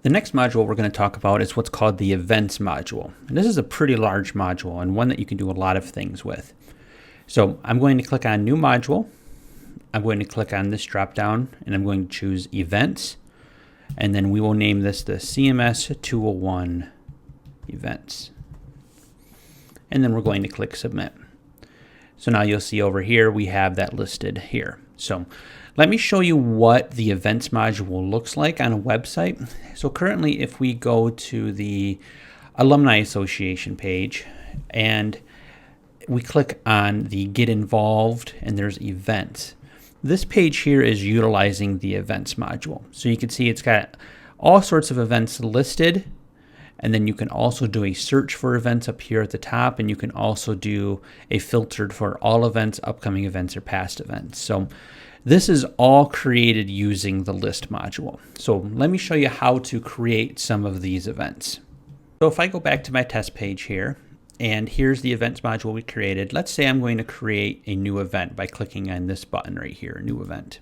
The next module we're going to talk about is what's called the events module. And this is a pretty large module and one that you can do a lot of things with. So I'm going to click on new module. I'm going to click on this drop down and I'm going to choose events. And then we will name this the CMS 201 events. And then we're going to click submit. So now you'll see over here we have that listed here. So let me show you what the events module looks like on a website. So currently if we go to the Alumni Association page and we click on the Get Involved and there's events. This page here is utilizing the events module. So you can see it's got all sorts of events listed, and then you can also do a search for events up here at the top, and you can also do a filtered for all events, upcoming events, or past events. So this is all created using the list module. So let me show you how to create some of these events. So if I go back to my test page here, and here's the events module we created. Let's say I'm going to create a new event by clicking on this button right here, new event.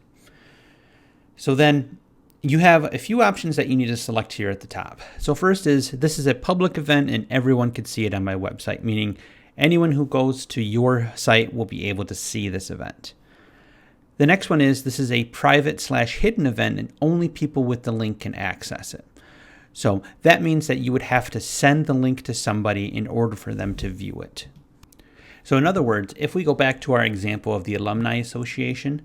So then you have a few options that you need to select here at the top. So first is, this is a public event and everyone can see it on my website, meaning anyone who goes to your site will be able to see this event. The next one is, this is a private/hidden event and only people with the link can access it. So that means that you would have to send the link to somebody in order for them to view it. So in other words, if we go back to our example of the Alumni Association,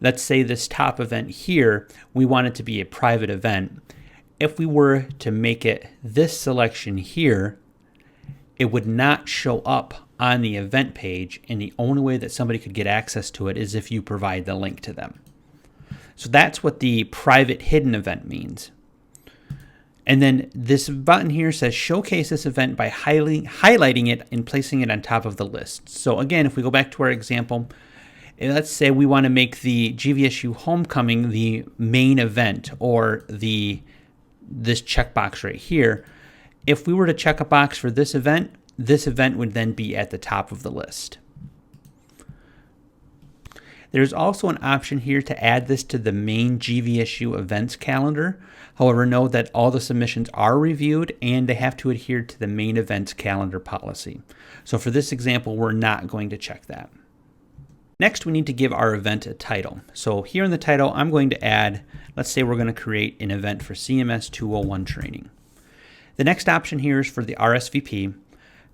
let's say this top event here, we want it to be a private event. If we were to make it this selection here, it would not show up on the event page, and the only way that somebody could get access to it is if you provide the link to them. So that's what the private hidden event means. And then this button here says showcase this event by highlighting it and placing it on top of the list. So again, if we go back to our example, let's say we want to make the GVSU homecoming the main event, or this checkbox right here. If we were to check a box for this event would then be at the top of the list. There's also an option here to add this to the main GVSU events calendar. However, note that all the submissions are reviewed and they have to adhere to the main events calendar policy. So for this example, we're not going to check that. Next, we need to give our event a title. So here in the title, I'm going to add, let's say we're going to create an event for CMS 201 training. The next option here is for the RSVP.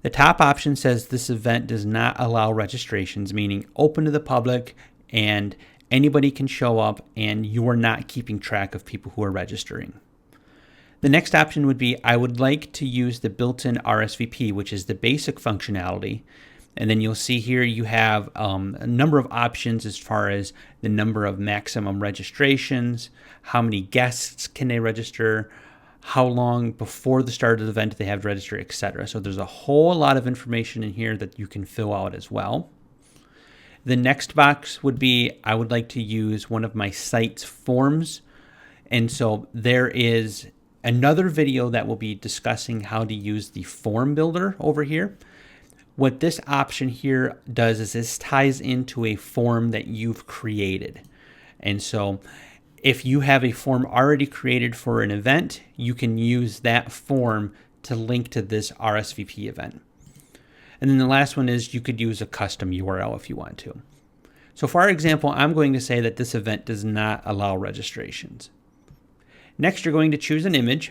The top option says this event does not allow registrations, meaning open to the public and anybody can show up and you're not keeping track of people who are registering. The next option would be, I would like to use the built-in RSVP, which is the basic functionality. And then you'll see here you have a number of options as far as the number of maximum registrations, how many guests can they register, how long before the start of the event they have to register, etc. So there's a whole lot of information in here that you can fill out as well. The next box would be, I would like to use one of my site's forms. And so there is another video that will be discussing how to use the form builder over here. What this option here does is this ties into a form that you've created. And so if you have a form already created for an event, you can use that form to link to this RSVP event. And then the last one is you could use a custom URL if you want to. So for our example, I'm going to say that this event does not allow registrations. Next, you're going to choose an image.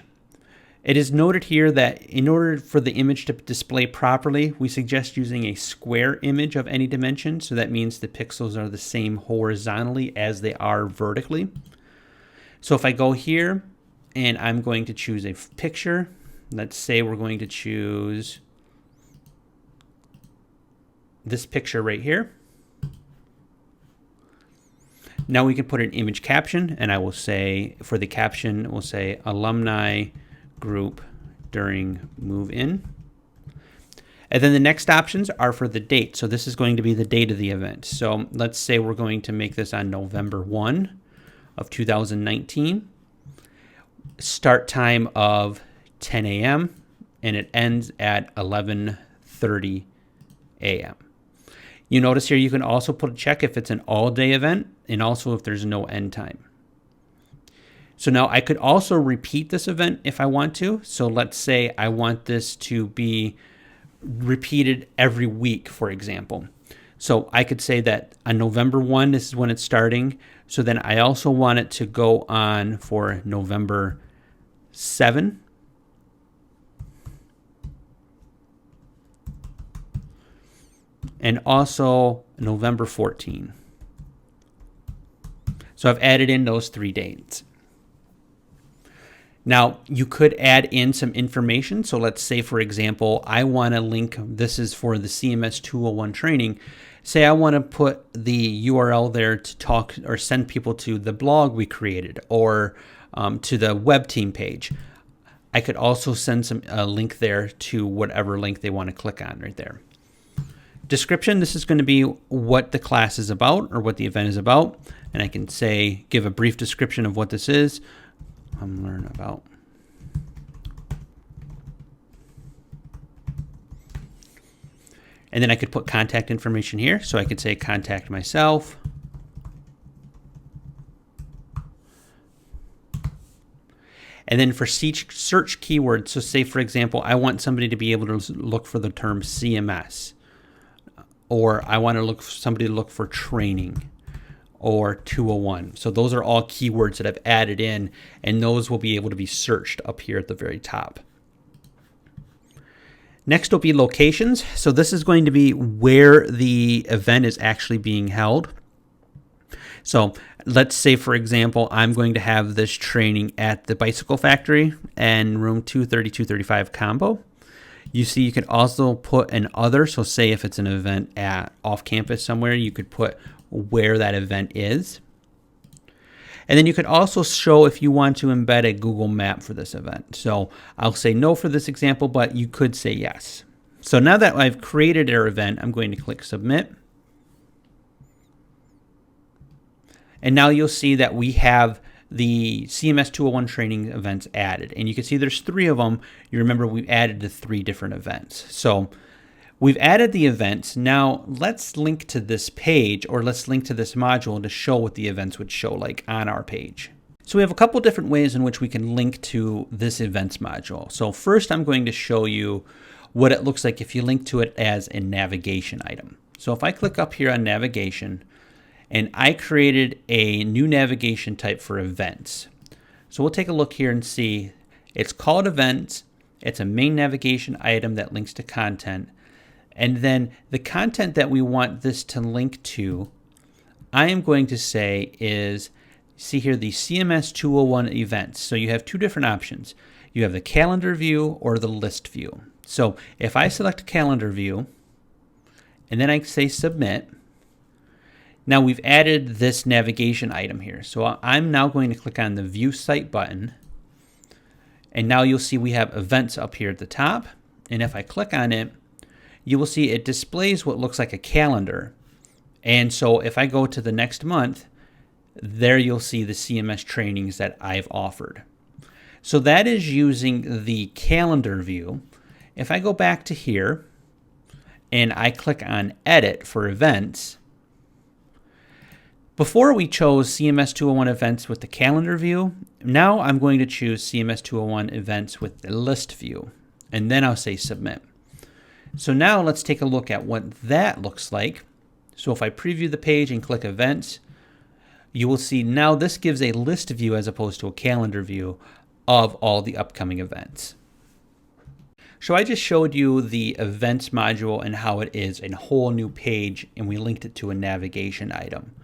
It is noted here that in order for the image to display properly, we suggest using a square image of any dimension. So that means the pixels are the same horizontally as they are vertically. So if I go here and I'm going to choose a picture, let's say we're going to choose this picture right here. Now we can put an image caption, and I will say, for the caption, we'll say alumni group during move-in. And then the next options are for the date. So this is going to be the date of the event. So let's say we're going to make this on November 1 of 2019. Start time of 10 a.m. and it ends at 11:30 a.m. You notice here you can also put a check if it's an all-day event and also if there's no end time. So now I could also repeat this event if I want to. So let's say I want this to be repeated every week, for example. So I could say that on November 1, this is when it's starting. So then I also want it to go on for November 7. And also November 14. So I've added in those 3 dates. Now, you could add in some information. So let's say, for example, I want to link, this is for the CMS 201 training. Say I want to put the URL there to talk or send people to the blog we created or to the web team page. I could also send a link there to whatever link they want to click on right there. Description, this is going to be what the class is about or what the event is about. And I can say, give a brief description of what this is. I'm learning about. And then I could put contact information here. So I could say contact myself. And then for search keywords, so say, for example, I want somebody to be able to look for the term CMS. Or I want to somebody to look for training or 201. So those are all keywords that I've added in, and those will be able to be searched up here at the very top. Next will be locations. So this is going to be where the event is actually being held. So let's say, for example, I'm going to have this training at the Bicycle Factory and room 230, 235 combo. You see, you can also put an other. So say if it's an event at off campus somewhere, you could put where that event is. And then you could also show if you want to embed a Google map for this event. So I'll say no for this example, but you could say yes. So now that I've created our event, I'm going to click submit. And now you'll see that we have the CMS 201 training events added. And you can see there's 3 of them. You remember we added the 3 different events. So we've added the events. Now let's link to this page, or let's link to this module to show what the events would show like on our page. So we have a couple different ways in which we can link to this events module. So first I'm going to show you what it looks like if you link to it as a navigation item. So if I click up here on navigation, and I created a new navigation type for events. So we'll take a look here and see it's called events. It's a main navigation item that links to content. And then the content that we want this to link to, I am going to say is, see here, the CMS 201 events. So you have 2 different options. You have the calendar view or the list view. So if I select calendar view and then I say submit, now we've added this navigation item here. So I'm now going to click on the View Site button. And now you'll see we have events up here at the top. And if I click on it, you will see it displays what looks like a calendar. And so if I go to the next month, there you'll see the CMS trainings that I've offered. So that is using the calendar view. If I go back to here and I click on Edit for events, before we chose CMS 201 events with the calendar view, now I'm going to choose CMS 201 events with the list view, and then I'll say submit. So now let's take a look at what that looks like. So if I preview the page and click events, you will see now this gives a list view as opposed to a calendar view of all the upcoming events. So I just showed you the events module and how it is a whole new page, and we linked it to a navigation item.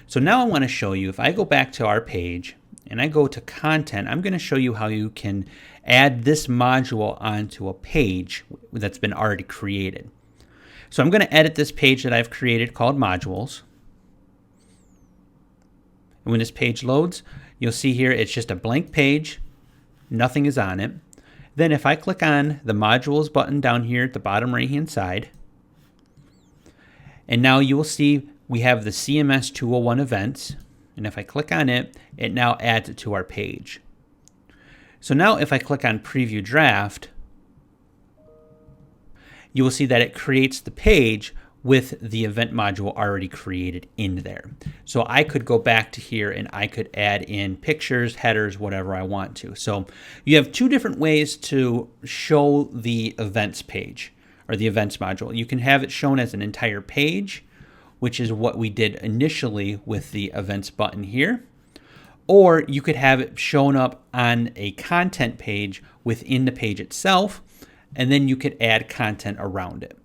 So now I want to show you, if I go back to our page and I go to content, I'm going to show you how you can add this module onto a page that's been already created. So I'm going to edit this page that I've created called modules. And when this page loads, you'll see here it's just a blank page. Nothing is on it. Then if I click on the modules button down here at the bottom right hand side, and now you will see we have the CMS 201 events, and if I click on it, it now adds it to our page. So now if I click on Preview Draft, you will see that it creates the page with the event module already created in there. So I could go back to here and I could add in pictures, headers, whatever I want to. So you have two different ways to show the events page or the events module. You can have it shown as an entire page, which is what we did initially with the events button here. Or you could have it shown up on a content page within the page itself, and then you could add content around it.